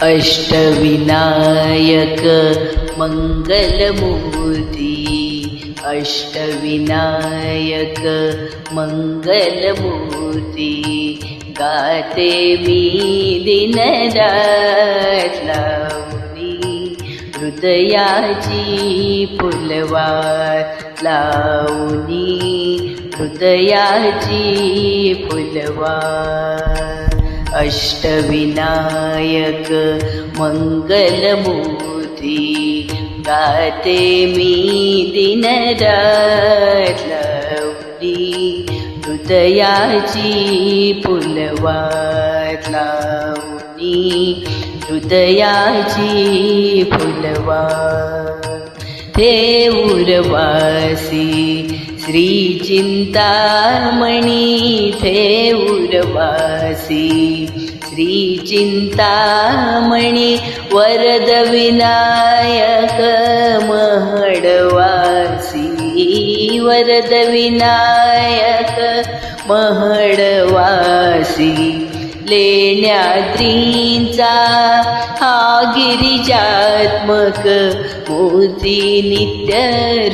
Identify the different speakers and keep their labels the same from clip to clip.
Speaker 1: अष्टविनायक मंगलमूर्ती, अष्टविनायक मंगलमूर्ती, गाते मी दिनरात लावणी, हृदयाची फुलवात लावणी, हृदयाची फुलवात. अष्टविनायक मंगलमूर्ती, गाते मी दिनरात लावणी, हृदयाची फुलवात लावणी, हृदयाची फुलवात. हे उरवासी श्री चिंतामणी, हे उरवासी श्री चिंतामणी, वरद विनायक महडवासी, वरद विनायक महडवासी. लेण्याद्रींचा हा गिरिजात्मक मूर्ती, नित्य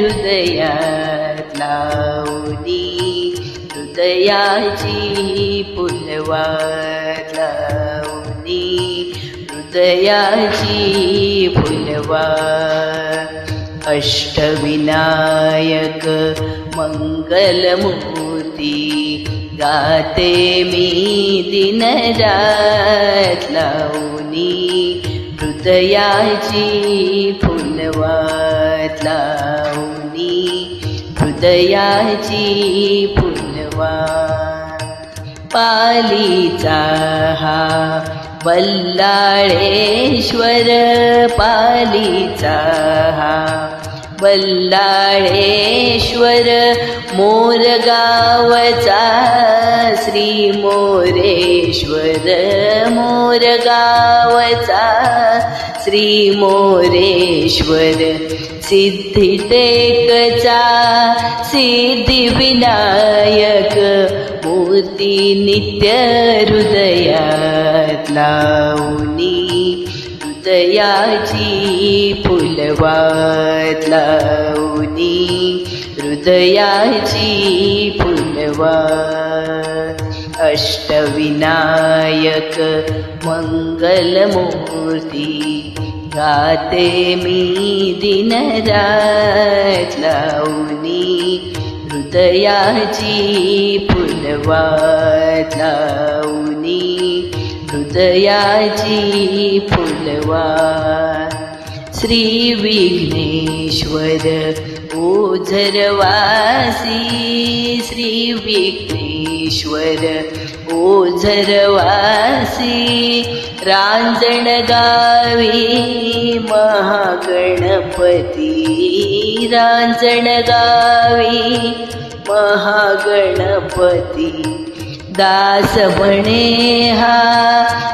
Speaker 1: हृदयात लावणी, हृदयाची फुलवात लावणी, हृदयाची फुलवात. अष्टविनायक मंगलमूर्ती, गाते मी दिनरात लावणी, हृदयाची फुलवात लावणी, हृदयाची फुलवात. पालीचा हा बल्लाळेश्वर, पालीचा हा बल्लाळेश्वर, मोरगावचा श्री मोरेश्वर, मोरगावचा श्री मोरेश्वर. सिद्धिटेकचा सिद्धिविनायक मूर्ती, नित्य हृदयात लावणी, हृदयाची फुलवात लावणी, हृदयाची फुलवात. अष्टविनायक मंगलमूर्ती, गाते मी दिनरात लावणी, हृदयाची फुलवात लावणी, हृदयाची फुलवात. श्री विघ्नेश्वर ओझरवासी, श्री विघ्नेश्वर ओझरवासी, रांजणगावी महागणपती, रांजणगावी महागणपती. दास म्हणे हा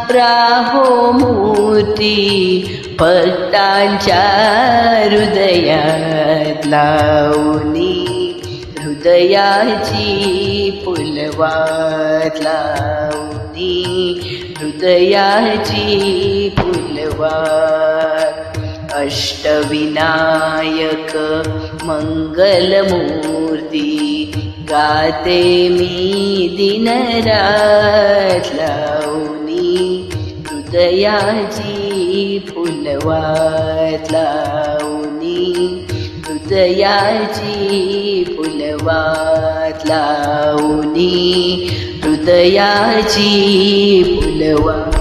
Speaker 1: राहो मूर्ती, भक्तांच्या हृदयात लावणी, हृदयाची फुलवात लावणी, हृदयाची फुलवात. अष्टविनायक मंगलमूर्ती, गाते मी दिनरात लावणी, हृदयाची फुलवात लावणी, हृदयाची फुलवात लावणी, हृदयाची फुलवात.